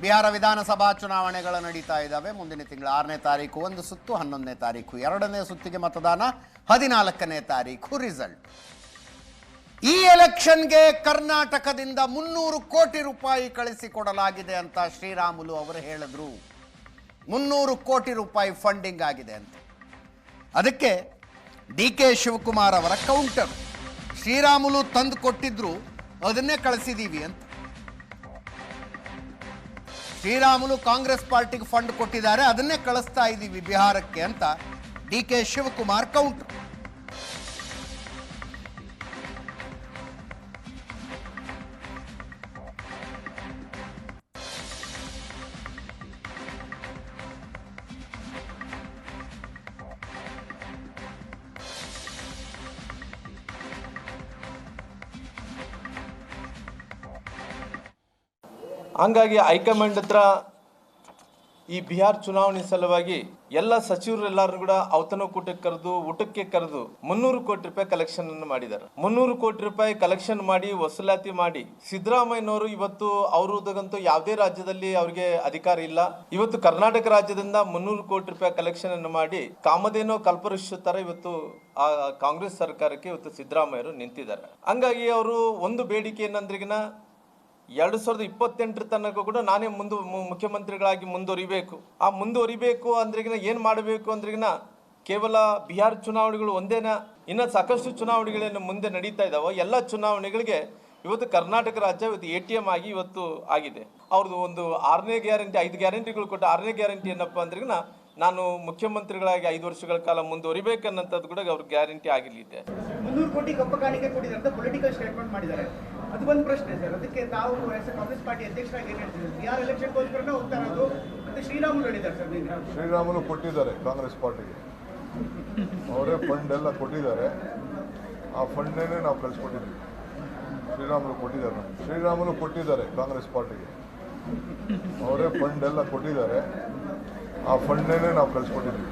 ಬಿಹಾರ ವಿಧಾನಸಭಾ ಚುನಾವಣೆಗಳು ನಡೀತಾ ಇದ್ದಾವೆ. ಮುಂದಿನ ತಿಂಗಳ 6ನೇ ತಾರೀಕು ಒಂದು ಸುತ್ತು, 11ನೇ ತಾರೀಕು 2ನೇ ಸುತ್ತಿಗೆ ಮತದಾನ, 14ನೇ ತಾರೀಕು ರಿಸಲ್ಟ್. ಈ ಎಲೆಕ್ಷನ್ಗೆ ಕರ್ನಾಟಕದಿಂದ 300 ಕೋಟಿ ರೂಪಾಯಿ ಕಳಿಸಿಕೊಡಲಾಗಿದೆ ಅಂತ ಶ್ರೀರಾಮುಲು ಅವರು ಹೇಳಿದ್ರು. 300 ಕೋಟಿ ರೂಪಾಯಿ ಫಂಡಿಂಗ್ ಆಗಿದೆ ಅಂತ. ಅದಕ್ಕೆ DK ಶಿವಕುಮಾರ್ ಅವರ ಕೌಂಟರ್, ಶ್ರೀರಾಮುಲು ತಂದು ಕೊಟ್ಟಿದ್ರು ಅದನ್ನೇ ಕಳಿಸಿದೀವಿ ಅಂತ. ಶ್ರೀರಾಮುಲು ಕಾಂಗ್ರೆಸ್ ಪಾರ್ಟಿಗೆ ಫಂಡ್ ಕೊಟ್ಟಿದ್ದಾರೆ, ಅದನ್ನೇ ಕಳಿಸ್ತಾ ಇದ್ದೀವಿ ಬಿಹಾರಕ್ಕೆ ಅಂತ DK ಶಿವಕುಮಾರ್ ಕೌಂಟರ್. ಹಂಗಾಗಿ ಹೈಕಮಾಂಡ್ ಹತ್ರ ಈ ಬಿಹಾರ್ ಚುನಾವಣೆ ಸಲುವಾಗಿ ಎಲ್ಲ ಸಚಿವರೆಲ್ಲರೂ ಕೂಡ ಔತಣಕೂಟಕ್ಕೆ ಕರೆದು ಊಟಕ್ಕೆ ಕರೆದು 300 ಕೋಟಿ ರೂಪಾಯಿ ಕಲೆಕ್ಷನ್ ಅನ್ನು ಮಾಡಿದ್ದಾರೆ. 300 ಕೋಟಿ ರೂಪಾಯಿ ಕಲೆಕ್ಷನ್ ಮಾಡಿ ವಸೂಲಾತಿ ಮಾಡಿ ಸಿದ್ದರಾಮಯ್ಯನವರು ಇವತ್ತು ಅವರದಂತೂ ಯಾವುದೇ ರಾಜ್ಯದಲ್ಲಿ ಅವರಿಗೆ ಅಧಿಕಾರ ಇಲ್ಲ. ಇವತ್ತು ಕರ್ನಾಟಕ ರಾಜ್ಯದಿಂದ 300 ಕೋಟಿ ರೂಪಾಯಿ ಕಲೆಕ್ಷನ್ ಅನ್ನು ಮಾಡಿ ಕಾಮಧೇನು ಕಲ್ಪವೃಕ್ಷ ತರ ಇವತ್ತು ಆ ಕಾಂಗ್ರೆಸ್ ಸರ್ಕಾರಕ್ಕೆ ಇವತ್ತು ಸಿದ್ದರಾಮಯ್ಯರು ನಿಂತಿದ್ದಾರೆ. ಹಂಗಾಗಿ ಅವರು ಒಂದು ಬೇಡಿಕೆ ಏನಂದ್ರಿಗಿನ 2028 ತನಕ ಕೂಡ ನಾನೇ ಮುಖ್ಯಮಂತ್ರಿಗಳಾಗಿ ಮುಂದುವರಿಬೇಕು. ಆ ಮುಂದುವರಿಬೇಕು ಅಂದ್ರಿಗಿನ ಏನ್ ಮಾಡಬೇಕು ಅಂದ್ರಿಗಿನ ಕೇವಲ ಬಿಹಾರ್ ಚುನಾವಣೆಗಳು ಒಂದೇನ, ಇನ್ನು ಸಾಕಷ್ಟು ಚುನಾವಣೆಗಳೇನು ಮುಂದೆ ನಡೀತಾ ಇದಾವ. ಎಲ್ಲ ಚುನಾವಣೆಗಳಿಗೆ ಇವತ್ತು ಕರ್ನಾಟಕ ರಾಜ್ಯ ಇವತ್ತು ATM ಆಗಿ ಇವತ್ತು ಆಗಿದೆ. ಅವ್ರದ್ದು ಒಂದು 6ನೇ ಗ್ಯಾರಂಟಿ 5 ಗ್ಯಾರಂಟಿಗಳು ಕೊಟ್ಟು 6ನೇ ಗ್ಯಾರಂಟಿ ಏನಪ್ಪಾ ಅಂದ್ರಿಗಿನ ನಾನು ಮುಖ್ಯಮಂತ್ರಿಗಳಾಗಿ 5 ವರ್ಷಗಳ ಕಾಲ ಮುಂದುವರಿಬೇಕನ್ನಂಥದ್ದು ಕೂಡ ಅವ್ರ ಗ್ಯಾರಂಟಿ ಆಗಿಲ್ಲಿದೆ. 300 ಕೋಟಿ ಕಪ್ಪು ಕಾಣಿಕೆ ಕೊಟ್ಟಿದ್ದಾರೆ ಅಂತ ಪೊಲಿಟಿಕಲ್ ಸ್ಟೇಟ್ಮೆಂಟ್ ಮಾಡಿದ್ದಾರೆ. ಅದು ಒಂದು ಪ್ರಶ್ನೆ ಸರ್, ಅದಕ್ಕೆ ತಾವು ಕಾಂಗ್ರೆಸ್ ಪಾರ್ಟಿ ಅಧ್ಯಕ್ಷರಾಗಿ ಏನು ಹೇಳ್ತೀವಿ? ಬಿಹಾರ್ ಎಲೆಕ್ಷನ್ಗೋಸ್ಕರನೇ ಹೋಗ್ತಾ ಇರೋದು ಮತ್ತೆ ಶ್ರೀರಾಮುಲು ಹೇಳಿದ್ದಾರೆ ಸರ್. ಶ್ರೀರಾಮುಲು ಕೊಟ್ಟಿದ್ದಾರೆ ಕಾಂಗ್ರೆಸ್ ಪಾರ್ಟಿಗೆ, ಅವರೇ ಫಂಡ್ ಎಲ್ಲ ಕೊಟ್ಟಿದ್ದಾರೆ. ಆ ಫಂಡ್ನೇ ನಾವು ಕಳಿಸ್ಕೊಟ್ಟಿದ್ದೀವಿ. ಶ್ರೀರಾಮುಲು ಕೊಟ್ಟಿದ್ದಾರೆ ಕಾಂಗ್ರೆಸ್ ಪಾರ್ಟಿಗೆ, ಅವರೇ ಫಂಡ್ ಎಲ್ಲ ಕೊಟ್ಟಿದ್ದಾರೆ. ಆ ಫಂಡ್ನೇ ನಾವು ಕಳಿಸ್ಕೊಟ್ಟಿದ್ದೀವಿ.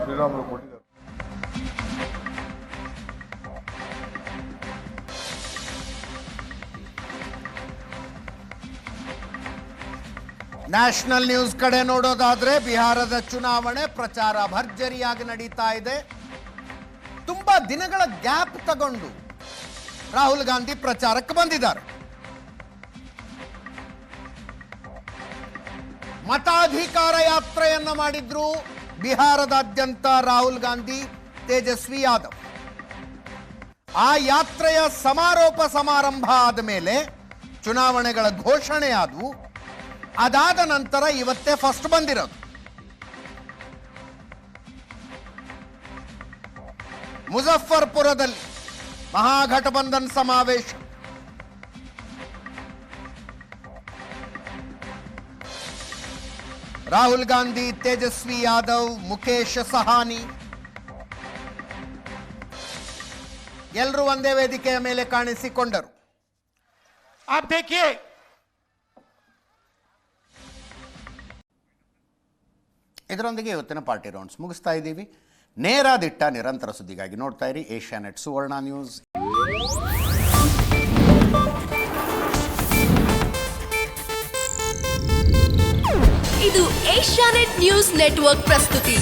ಶ್ರೀರಾಮುಲು ಕೊಟ್ಟಿದ್ದಾರೆ. ನ್ಯಾಷನಲ್ ನ್ಯೂಸ್ ಕಡೆ ನೋಡೋದಾದ್ರೆ ಬಿಹಾರದ ಚುನಾವಣೆ ಪ್ರಚಾರ ಭರ್ಜರಿಯಾಗಿ ನಡೀತಾ ಇದೆ. ತುಂಬಾ ದಿನಗಳ ಗ್ಯಾಪ್ ತಗೊಂಡು ರಾಹುಲ್ ಗಾಂಧಿ ಪ್ರಚಾರಕ್ಕೆ ಬಂದಿದ್ದಾರೆ. ಮತಾಧಿಕಾರ ಯಾತ್ರೆಯನ್ನ ಮಾಡಿದ್ರು ಬಿಹಾರದಾದ್ಯಂತ ರಾಹುಲ್ ಗಾಂಧಿ, ತೇಜಸ್ವಿ ಯಾದವ್. ಆ ಯಾತ್ರೆಯ ಸಮಾರೋಪ ಸಮಾರಂಭ ಆದ ಮೇಲೆ ಚುನಾವಣೆಗಳ ಘೋಷಣೆ ಆದವು. ಅದಾದ ನಂತರ ಇವತ್ತೇ ಫಸ್ಟ್ ಬಂದಿರೋದು. ಮುಜಫರ್ಪುರದಲ್ಲಿ ಮಹಾಗಠಬಂಧನ್ ಸಮಾವೇಶ. ರಾಹುಲ್ ಗಾಂಧಿ, ತೇಜಸ್ವಿ ಯಾದವ್, ಮುಖೇಶ್ ಸಹಾನಿ ಎಲ್ಲರೂ ಒಂದೇ ವೇದಿಕೆಯ ಮೇಲೆ ಕಾಣಿಸಿಕೊಂಡರು. आप देखिए, ಇದರೊಂದಿಗೆ ಇವತ್ತಿನ ಪಾರ್ಟಿ ರೌಂಡ್ಸ್ ಮುಗಿಸ್ತಾ ಇದ್ದೀವಿ. ನೇರ ದಿಟ್ಟ ನಿರಂತರ ಸುದ್ದಿಗಾಗಿ ನೋಡ್ತಾ ಇರಿ ಏಷ್ಯಾನೆಟ್ ಸುವರ್ಣ ನ್ಯೂಸ್. ಇದು ಏಷ್ಯಾನೆಟ್ ನ್ಯೂಸ್ ನೆಟ್ವರ್ಕ್ ಪ್ರಸ್ತುತಿ.